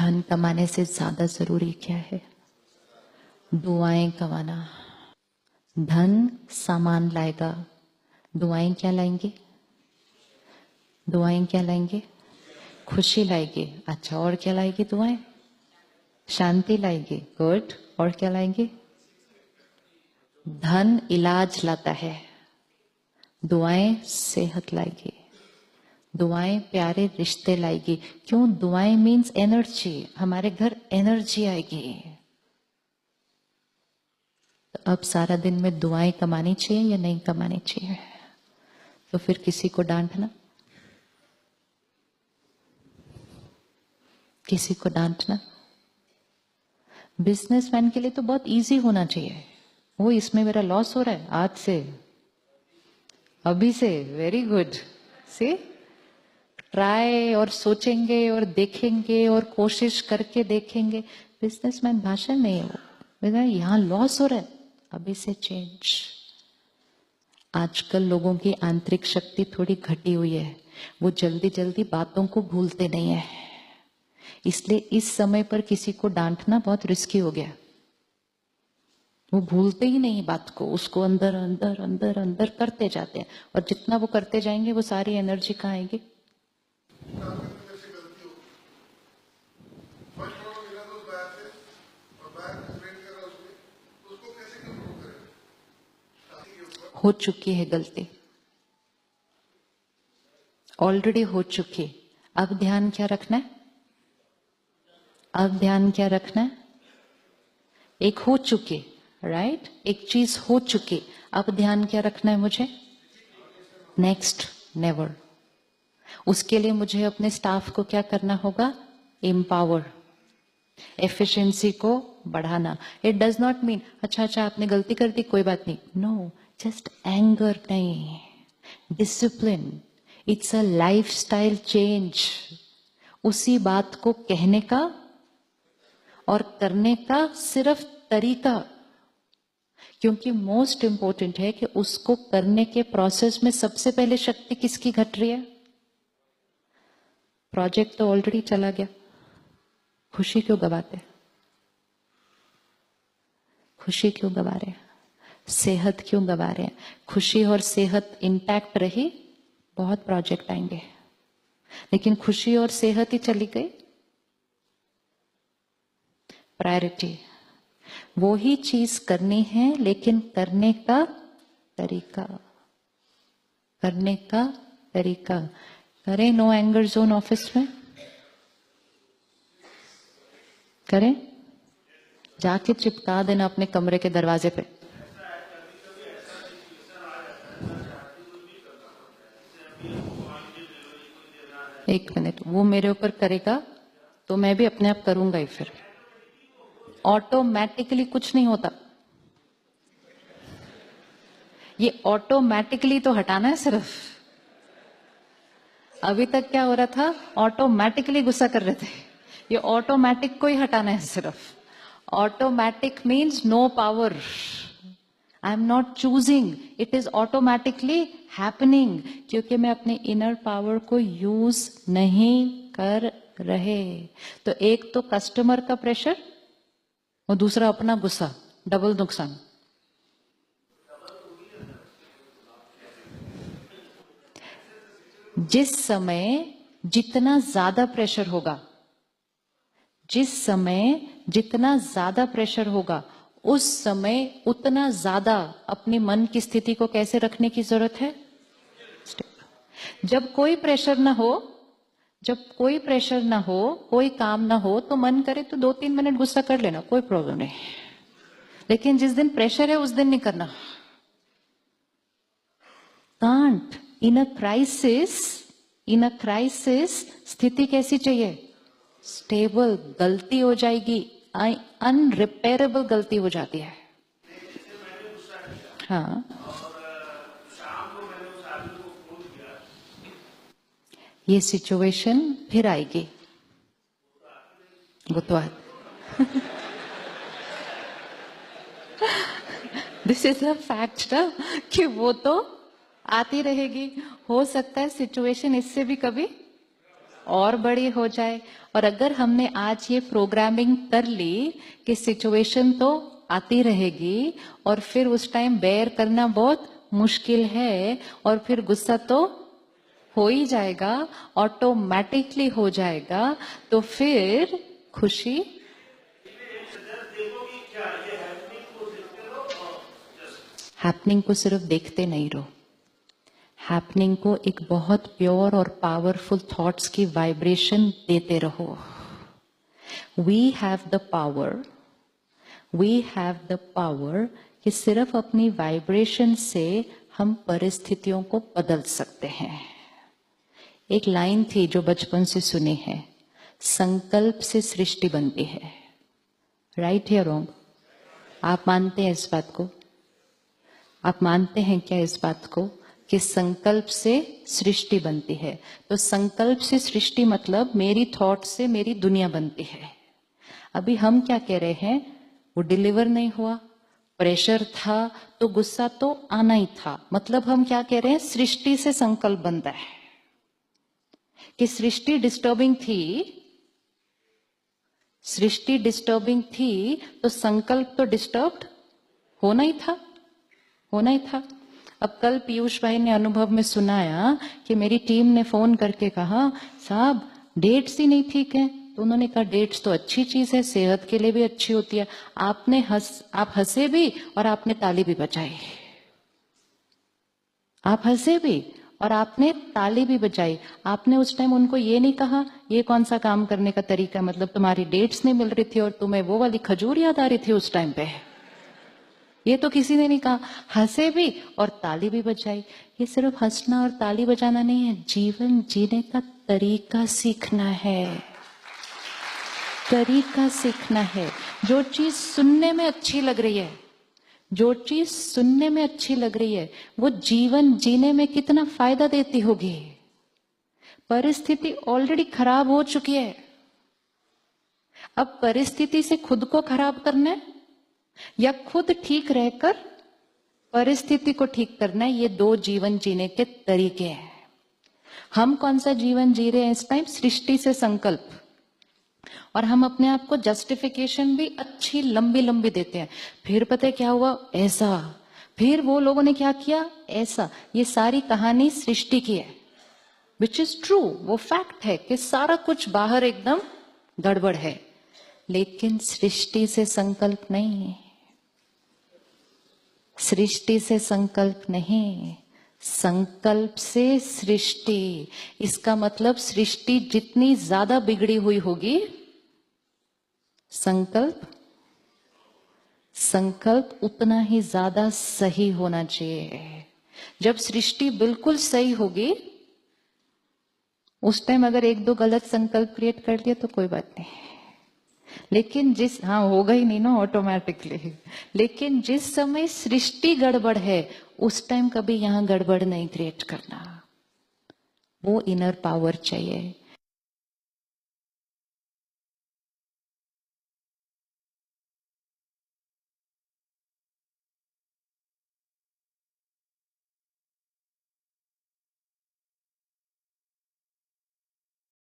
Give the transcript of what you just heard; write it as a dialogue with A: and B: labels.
A: धन कमाने से ज्यादा जरूरी क्या है? दुआएं कमाना। धन सामान लाएगा, दुआएं क्या लाएंगे? दुआएं क्या लाएंगे? खुशी लाएगी। अच्छा, और क्या लाएगी दुआएं? शांति लाएगी। गुड। और क्या लाएंगे? धन इलाज लाता है, दुआएं सेहत लाएगी, दुआएं प्यारे रिश्ते लाएगी। क्यों? दुआएं मीन्स एनर्जी, हमारे घर एनर्जी आएगी। तो अब सारा दिन में दुआएं कमानी चाहिए या नहीं कमानी चाहिए? तो फिर किसी को डांटना, किसी को डांटना। बिजनेसमैन के लिए तो बहुत इजी होना चाहिए। वो इसमें मेरा लॉस हो रहा है आज से, अभी से, वेरी गुड। से ट्राई और सोचेंगे और देखेंगे और कोशिश करके देखेंगे। बिजनेसमैन भाषण नहीं है वो, यहां लॉस हो रहा है, अभी से चेंज। आजकल लोगों की आंतरिक शक्ति थोड़ी घटी हुई है, वो जल्दी जल्दी बातों को भूलते नहीं है, इसलिए इस समय पर किसी को डांटना बहुत रिस्की हो गया। वो भूलते ही नहीं बात को, उसको अंदर अंदर अंदर अंदर करते जाते हैं, और जितना वो करते जाएंगे वो सारी एनर्जी कहाँ आएगी? हो चुकी है गलती, ऑलरेडी हो चुकी। अब ध्यान क्या रखना है? अब ध्यान क्या रखना है? एक हो चुकी, राइट? एक चीज हो चुकी, अब ध्यान क्या रखना है मुझे? Next never. उसके लिए मुझे अपने स्टाफ को क्या करना होगा? एम्पावर, एफिशिएंसी को बढ़ाना। इट डज नॉट मीन अच्छा आपने गलती कर दी कोई बात नहीं, नो, जस्ट एंगर नहीं, discipline. It's a lifestyle change. उसी बात को कहने का और करने का सिर्फ तरीका, क्योंकि मोस्ट इंपॉर्टेंट है कि उसको करने के प्रोसेस में सबसे पहले शक्ति किसकी घट रही है? प्रोजेक्ट तो ऑलरेडी चला गया, खुशी क्यों गवाते? खुशी क्यों गवा रहे हैं? सेहत क्यों गवा रहे हैं? खुशी और सेहत इंटैक्ट रही, बहुत प्रोजेक्ट आएंगे, लेकिन खुशी और सेहत ही चली गई, प्रायोरिटी वो ही चीज करनी है, लेकिन करने का तरीका, करने का तरीका। करें नो एंगर जोन ऑफिस में? करें? जाके चिपका देना अपने कमरे के दरवाजे पे। एक मिनट, वो मेरे ऊपर करेगा तो मैं भी अपने आप करूंगा ही। फिर ऑटोमेटिकली कुछ नहीं होता, ये ऑटोमेटिकली तो हटाना है सिर्फ। अभी तक क्या हो रहा था? ऑटोमेटिकली गुस्सा कर रहे थे, ये ऑटोमेटिक को ही हटाना है सिर्फ। Automatic means no power, I am not choosing, it is automatically happening, क्योंकि मैं अपने इनर पावर को यूज नहीं कर रहे। तो एक तो कस्टमर का प्रेशर और दूसरा अपना गुस्सा, डबल नुकसान। जिस समय जितना ज्यादा प्रेशर होगा, जिस समय जितना ज्यादा प्रेशर होगा, उस समय उतना ज्यादा अपने मन की स्थिति को कैसे रखने की जरूरत है? जब कोई प्रेशर ना हो, जब कोई प्रेशर ना हो, कोई काम ना हो, तो मन करे तो 2-3 मिनट गुस्सा कर लेना, कोई प्रॉब्लम नहीं। लेकिन जिस दिन प्रेशर है उस दिन नहीं करना। कांट। इन अ क्राइसिस स्थिति कैसी चाहिए? स्टेबल। गलती हो जाएगी, अनरिपेयरेबल गलती हो जाती है। हाँ, ये सिचुएशन फिर आएगी, वो तो दिस इज अ फैक्ट ना, कि वो तो आती रहेगी। हो सकता है सिचुएशन इससे भी कभी और बड़ी हो जाए। और अगर हमने आज ये प्रोग्रामिंग कर ली कि सिचुएशन तो आती रहेगी और फिर उस टाइम बेयर करना बहुत मुश्किल है और फिर गुस्सा तो हो ही जाएगा, ऑटोमेटिकली हो जाएगा, तो फिर खुशी हैपनिंग को सिर्फ देखते नहीं रहो, हैपनिंग को एक बहुत प्योर और पावरफुल थॉट्स की वाइब्रेशन देते रहो। वी हैव द पावर कि सिर्फ अपनी वाइब्रेशन से हम परिस्थितियों को बदल सकते हैं। एक लाइन थी जो बचपन से सुनी है, संकल्प से सृष्टि बनती है। राइट या रॉन्ग? आप मानते हैं इस बात को? आप मानते हैं क्या इस बात को कि संकल्प से सृष्टि बनती है? तो संकल्प से सृष्टि मतलब मेरी थॉट से मेरी दुनिया बनती है। अभी हम क्या कह रहे हैं, वो डिलीवर नहीं हुआ, प्रेशर था, तो गुस्सा तो आना ही था। मतलब हम क्या कह रहे हैं, सृष्टि से संकल्प बनता है कि सृष्टि डिस्टर्बिंग थी, तो संकल्प तो डिस्टर्ब्ड होना ही था। अब कल पीयूष भाई ने अनुभव में सुनाया कि मेरी टीम ने फोन करके कहा, साहब डेट्स ही नहीं ठीक है। तो उन्होंने कहा, डेट्स तो अच्छी चीज है, सेहत के लिए भी अच्छी होती है। आप हंसे भी और आपने ताली भी बजाई। आप हंसे भी और आपने ताली भी बजाई। आपने उस टाइम उनको ये नहीं कहा, ये कौन सा काम करने का तरीका, मतलब तुम्हारी डेट्स नहीं मिल रही थी और तुम्हें वो वाली खजूर याद आ रही थी उस टाइम पे। ये तो किसी ने नहीं कहा। हंसे भी और ताली भी बजाई। ये सिर्फ हंसना और ताली बजाना नहीं है, जीवन जीने का तरीका सीखना है। तरीका सीखना है। जो चीज सुनने में अच्छी लग रही है, वो जीवन जीने में कितना फायदा देती होगी। परिस्थिति ऑलरेडी खराब हो चुकी है, अब परिस्थिति से खुद को खराब करना है या खुद ठीक रहकर परिस्थिति को ठीक करना है। ये दो जीवन जीने के तरीके हैं। हम कौन सा जीवन जी रहे हैं इस टाइम? सृष्टि से संकल्प। और हम अपने आप को जस्टिफिकेशन भी अच्छी लंबी लंबी देते हैं। फिर पता है क्या हुआ, ऐसा, फिर वो लोगों ने क्या किया, ऐसा। ये सारी कहानी सृष्टि की है, विच इज ट्रू। वो फैक्ट है कि सारा कुछ बाहर एकदम गड़बड़ है, लेकिन सृष्टि से संकल्प नहीं, सृष्टि से संकल्प नहीं, संकल्प से सृष्टि। इसका मतलब सृष्टि जितनी ज्यादा बिगड़ी हुई होगी, संकल्प उतना ही ज्यादा सही होना चाहिए। जब सृष्टि बिल्कुल सही होगी, उस टाइम अगर एक दो गलत संकल्प क्रिएट कर दिया तो कोई बात नहीं, लेकिन होगा ही नहीं ना ऑटोमेटिकली। लेकिन जिस समय सृष्टि गड़बड़ है, उस टाइम कभी यहां गड़बड़ नहीं क्रिएट करना। वो इनर पावर चाहिए।